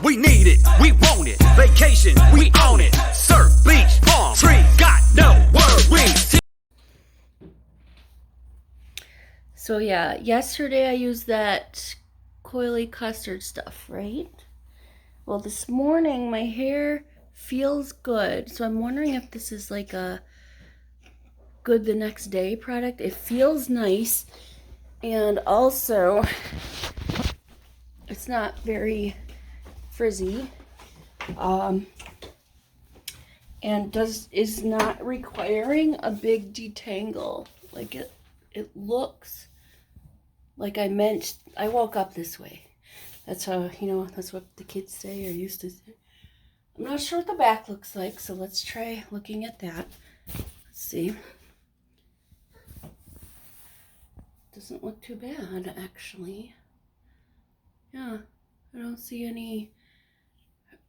we need it, we want it. Vacation, we own it. Surf, beach, palm tree, got no worries. So yeah, yesterday I used that coily custard stuff, right? Well, this morning my hair feels good, so I'm wondering if this is like a good the next day product. It feels nice, and also it's not very frizzy, and is not requiring a big detangle. Like it looks like I woke up this way. That's how, that's what the kids say or used to say. I'm not sure what the back looks like, so let's try looking at that. Let's see. Doesn't look too bad, actually. Yeah, I don't see any,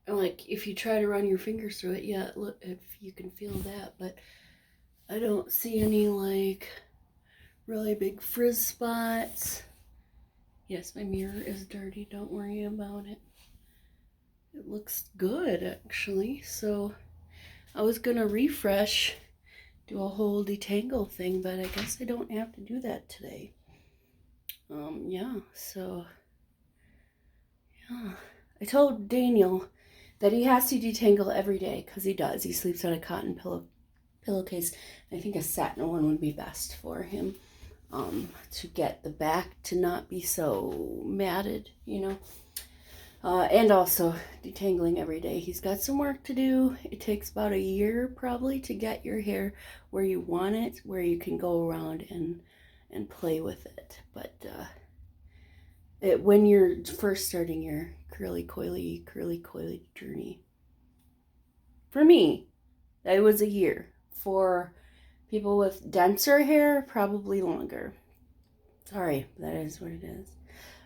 like, if you try to run your fingers through it, yeah, look, if you can feel that, but I don't see any, like, really big frizz spots. Yes, my mirror is dirty. Don't worry about it. It looks good, actually. So I was going to refresh, do a whole detangle thing, but I guess I don't have to do that today. Yeah, so, yeah. I told Daniel that he has to detangle every day, because he does. He sleeps on a cotton pillowcase. I think a satin one would be best for him. To get the back to not be so matted, and also detangling every day. He's got some work to do. It takes about a year probably to get your hair where you want it, where you can go around and play with it. But when you're first starting your curly coily journey, for me, that was a year. For people with denser hair, probably longer. Sorry, that is what it is.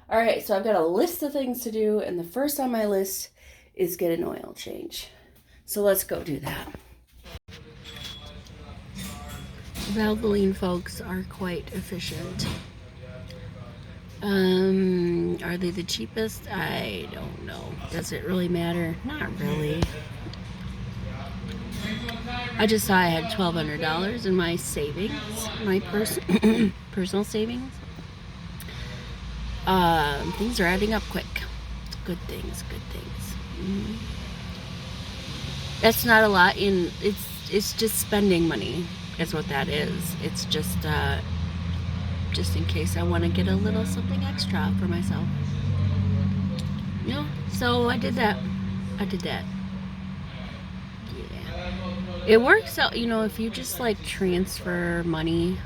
All right, so I've got a list of things to do, and the first on my list is get an oil change. So let's go do that. Valvoline folks are quite efficient. Are they the cheapest? I don't know. Does it really matter? Not really. I just saw I had $1,200 in my savings, my personal savings. Things are adding up quick. Good things. Mm-hmm. That's not a lot. It's just spending money, is what that is. It's just in case I want to get a little something extra for myself. So I did that. It works out, if you just like transfer money.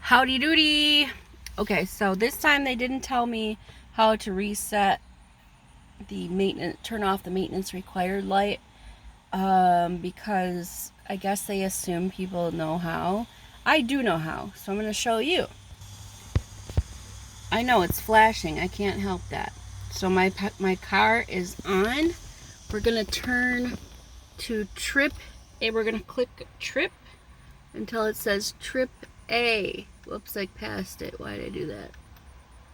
Howdy doody. Okay, so this time they didn't tell me how to reset the turn off the maintenance required light, because I guess they assume people know how. I do know how, so I'm going to show you. I know it's flashing. I can't help that. So my car is on. We're going to turn to trip A. We're going to click trip until it says trip A. Whoops, I passed it. Why did I do that?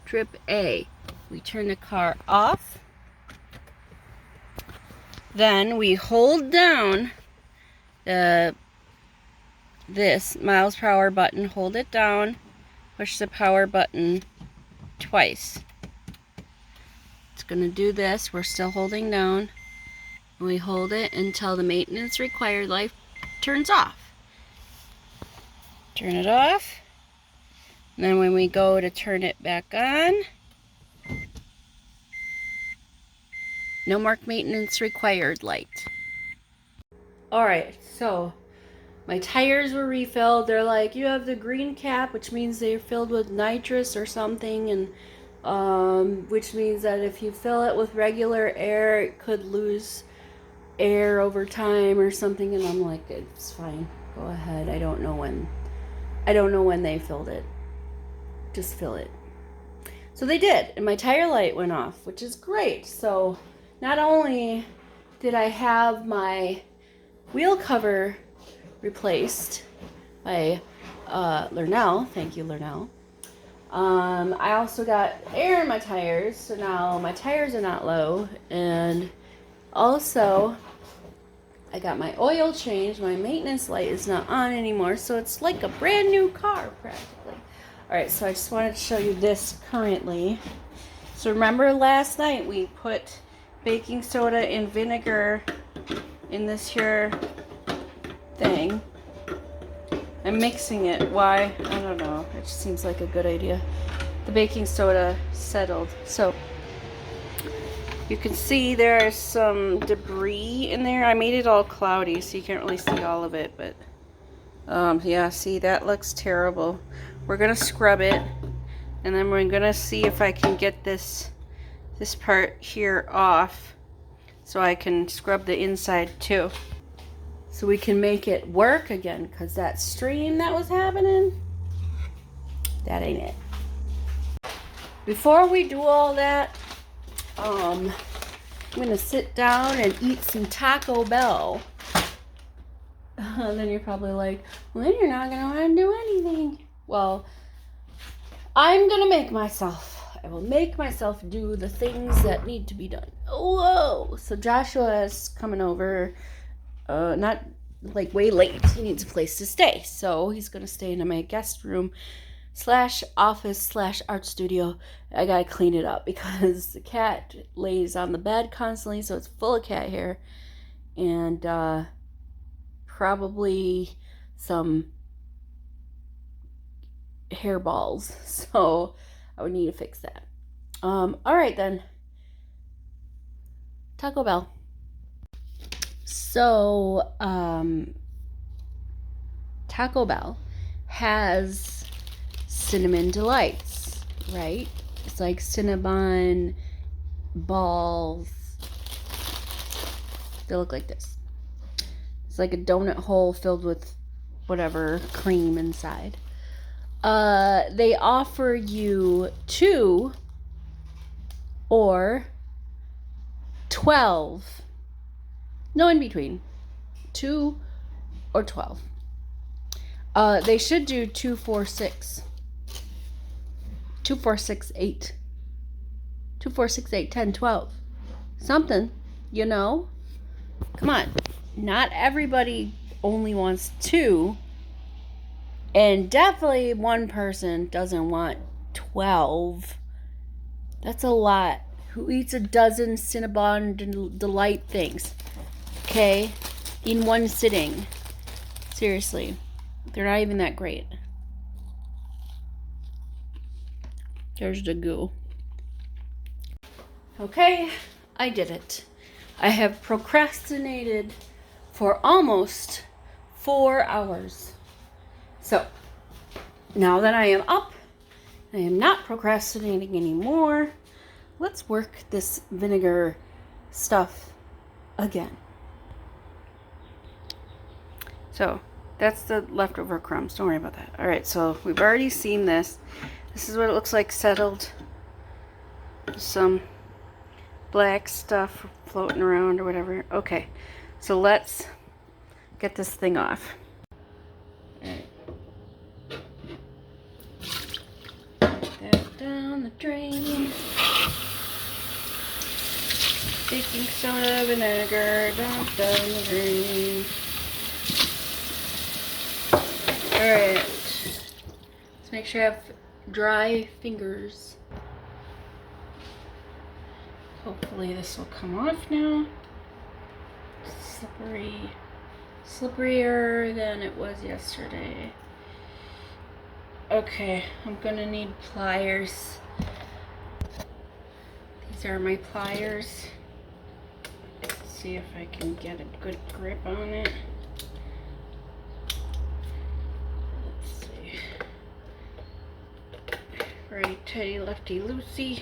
Trip A. We turn the car off. Then we hold down this miles per hour button. Hold it down. Push the power button twice. It's going to do this. We're still holding down. We hold it until the maintenance required light turns off. Turn it off. And then when we go to turn it back on, no more maintenance required light. Alright, so my tires were refilled. They're like, you have the green cap, which means they're filled with nitrous or something, and which means that if you fill it with regular air, it could lose air over time or something. And I'm like, it's fine, go ahead. I don't know when they filled it. Just fill it. So they did, and my tire light went off, which is great. So not only did I have my wheel cover replaced by Lernell, thank you Lernell, I also got air in my tires, so now my tires are not low. And also, I got my oil changed. My maintenance light is not on anymore, so it's like a brand new car, practically. Alright, so I just wanted to show you this currently. So remember last night we put baking soda and vinegar in this here thing. I'm mixing it. Why? I don't know. It just seems like a good idea. The baking soda settled. So you can see there's some debris in there. I made it all cloudy so you can't really see all of it, but yeah, see, that looks terrible. We're gonna scrub it, and then we're gonna see if I can get this part here off so I can scrub the inside too, so we can make it work again, because that stream that was happening, that ain't it. Before we do all that, I'm gonna sit down and eat some Taco Bell. Then you're probably like, well, then you're not gonna want to do anything. Well, I'm gonna make myself. I will make myself do the things that need to be done. Whoa! So Joshua is coming over, not like way late. He needs a place to stay, so he's gonna stay in my guest room / office / art studio. I gotta clean it up because the cat lays on the bed constantly, so it's full of cat hair, and probably some hairballs. So I would need to fix that. All right then. Taco Bell. So Taco Bell has cinnamon delights, right? It's like cinnamon balls. They look like this. It's like a donut hole filled with whatever cream inside. They offer you 2 or 12. No in between. 2 or 12. They should do 2, 4, 6. 2, 4, 6, 8. 2, 4, 6, 8, 10, 12. Something, you know? Come on. Not everybody only wants 2. And definitely one person doesn't want 12. That's a lot. Who eats a dozen Cinnabon Delight things? Okay? In one sitting. Seriously. They're not even that great. There's the goo. Okay, I did it. I have procrastinated for almost 4 hours. So, now that I am up, I am not procrastinating anymore. Let's work this vinegar stuff again. So, that's the leftover crumbs. Don't worry about that. Alright, so we've already seen this. This is what it looks like settled. Some black stuff floating around or whatever. Okay, so let's get this thing off. Alright. Put that down the drain. Baking soda, vinegar, down the drain. Alright. Let's make sure I have dry fingers. Hopefully this will come off now. Slippery. Slipperier than it was yesterday. Okay, I'm gonna need pliers. These are my pliers. Let's see if I can get a good grip on it. Let's see. Righty tighty, lefty loosey.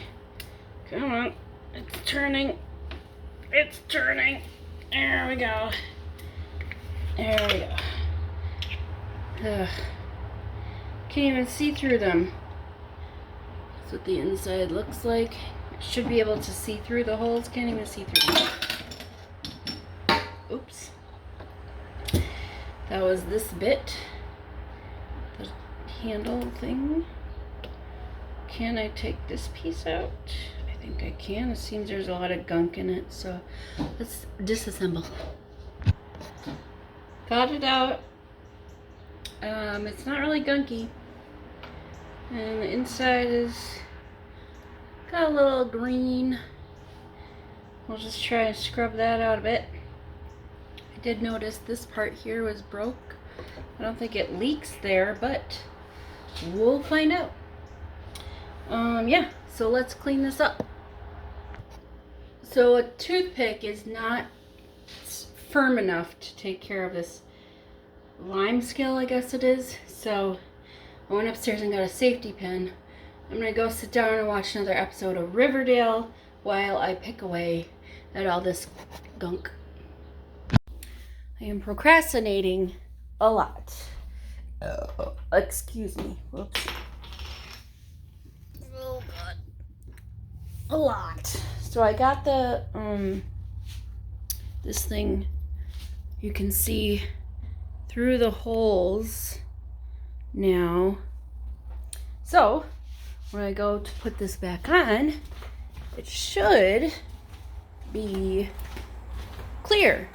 Come on. It's turning. It's turning. There we go. There we go. Ugh. Can't even see through them. That's what the inside looks like. Should be able to see through the holes. Can't even see through them. Oops. That was this bit. The handle thing. can I take this piece out? I think I can. It seems there's a lot of gunk in it, so let's disassemble. Got it out. It's not really gunky. And the inside is got a little green. We'll just try and scrub that out a bit. I did notice this part here was broke. I don't think it leaks there, but we'll find out. Yeah, so let's clean this up. So a toothpick is not firm enough to take care of this lime scale, I guess it is. So I went upstairs and got a safety pin. I'm gonna go sit down and watch another episode of Riverdale while I pick away at all this gunk. I am procrastinating a lot. Excuse me. Whoops. Oh God. A lot. So I got the this thing. You can see through the holes now. So when I go to put this back on, it should be clear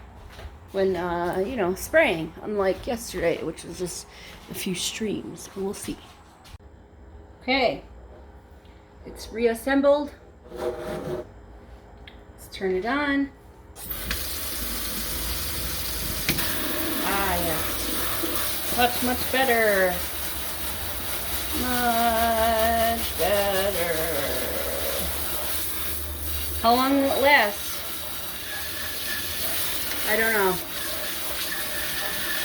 when spraying, unlike yesterday, which was just a few streams. We'll see. Okay, it's reassembled. Let's turn it on. Ah, yes. Much better. Much better. How long will it last? I don't know.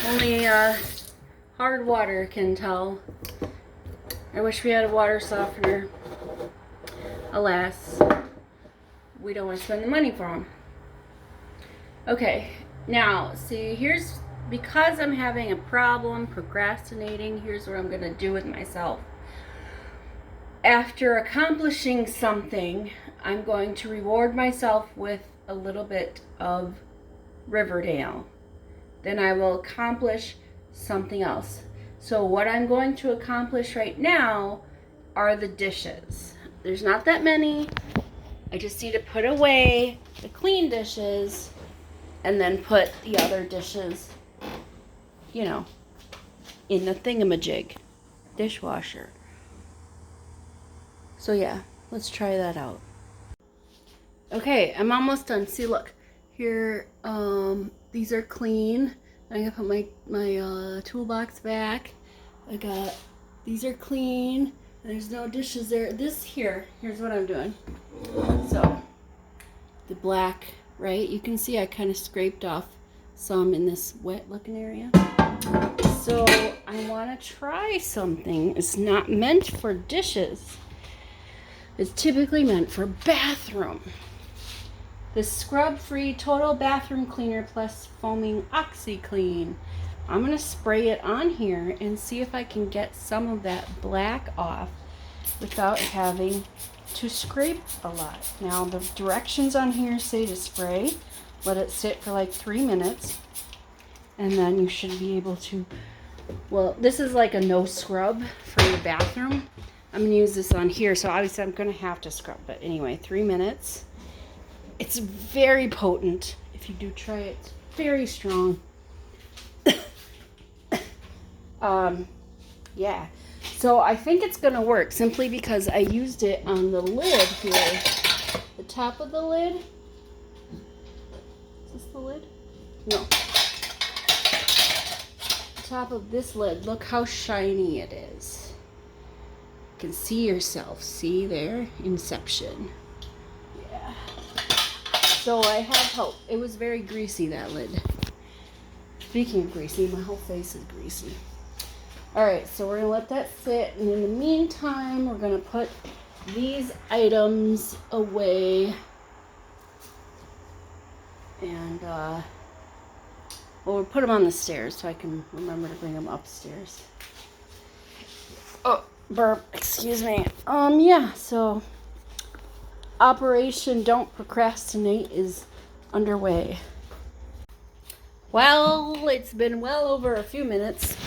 Only hard water can tell. I wish we had a water softener. Alas, we don't want to spend the money for them. Okay, now, see, because I'm having a problem procrastinating, here's what I'm going to do with myself. After accomplishing something, I'm going to reward myself with a little bit of Riverdale. Then I will accomplish something else. So what I'm going to accomplish right now are the dishes. There's not that many. I just need to put away the clean dishes and then put the other dishes, in the thingamajig dishwasher. So yeah, let's try that out. Okay, I'm almost done. See, look. Here, these are clean. I'm gonna put my toolbox back. These are clean. There's no dishes there. Here's what I'm doing. So, the black, right? You can see I kind of scraped off some in this wet looking area. So, I want to try something. It's not meant for dishes. It's typically meant for bathroom. The scrub-free total bathroom cleaner plus foaming OxyClean. I'm going to spray it on here and see if I can get some of that black off without having to scrape a lot. Now the directions on here say to spray, let it sit for like 3 minutes, and then you should be able to, well, this is like a no scrub for your bathroom. I'm going to use this on here, so obviously I'm going to have to scrub, but anyway, 3 minutes. It's very potent. If you do try it, it's very strong. Yeah. So I think it's going to work simply because I used it on the lid here. The top of the lid. Is this the lid? No. The top of this lid. Look how shiny it is. You can see yourself. See there? Inception. Yeah. So I have hope. It was very greasy, that lid. Speaking of greasy, my whole face is greasy. Alright, so we're going to let that sit. And in the meantime, we're going to put these items away. And, we'll put them on the stairs so I can remember to bring them upstairs. Oh, burp. Excuse me. Yeah, so Operation Don't Procrastinate is underway. Well, it's been well over a few minutes.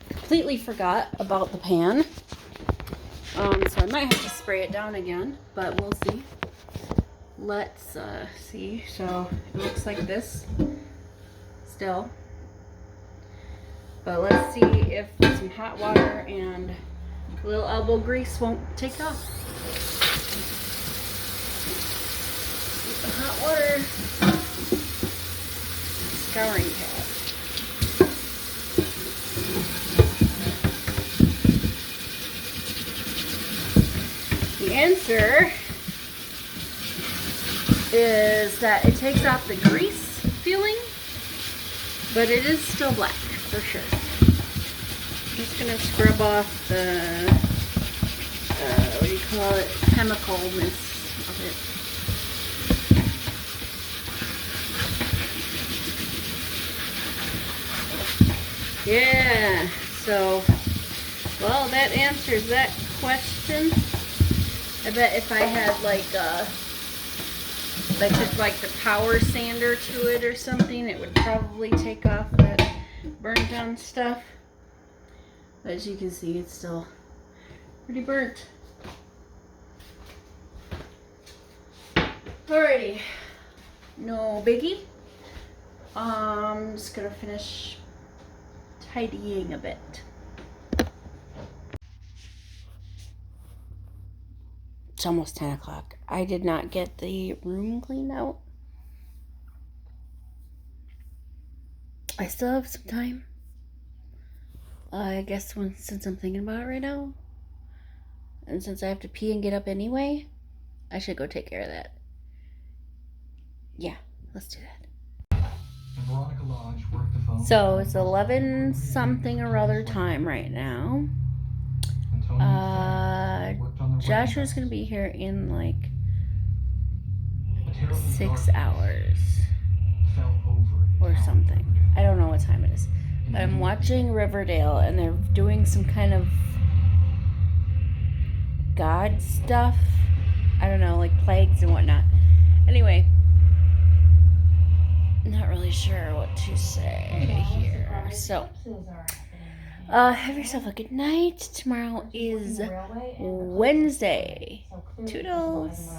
Completely forgot about the pan. So I might have to spray it down again, but we'll see. Let's see. So it looks like this still. But let's see if some hot water and a little elbow grease won't take off. Get the hot water scouring pad. The answer is that it takes off the grease feeling, but it is still black for sure. I'm just gonna scrub off the what do you call it, chemicalness of it. Yeah, so well, that answers that question. I bet if I had like if I took like the power sander to it or something, it would probably take off that burnt down stuff. But as you can see, it's still pretty burnt. Alrighty, no biggie. I'm just gonna finish tidying a bit. It's almost 10 o'clock. I did not get the room cleaned out. I still have some time. I guess since I'm thinking about it right now, and since I have to pee and get up anyway, I should go take care of that. Yeah, let's do that. So it's 11 something or other time right now. Joshua's gonna be here in like 6 hours or something. I don't know what time it is. But I'm watching Riverdale and they're doing some kind of God stuff. I don't know, like plagues and whatnot. Anyway, not really sure what to say here. So, have yourself a good night. Tomorrow is Wednesday. Toodles.